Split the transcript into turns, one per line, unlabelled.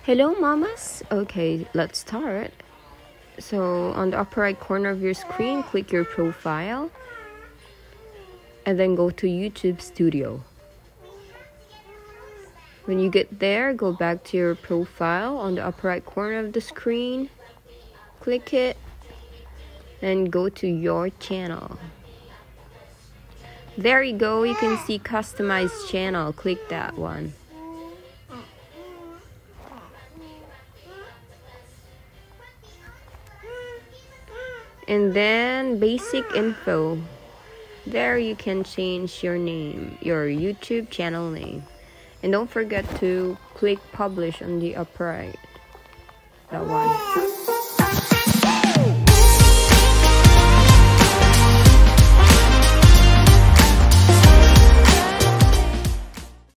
Hello mamas. Okay, let's start. So on the upper right corner of your screen, click your profile and then go to YouTube Studio. When you get there, go back to your profile on the upper right corner of the screen, click it, and go to your channel. There you go, you can see customize channel. Click that one. And then basic info. There you can change your name, your YouTube channel name. And don't forget to click publish on the upper right. That one.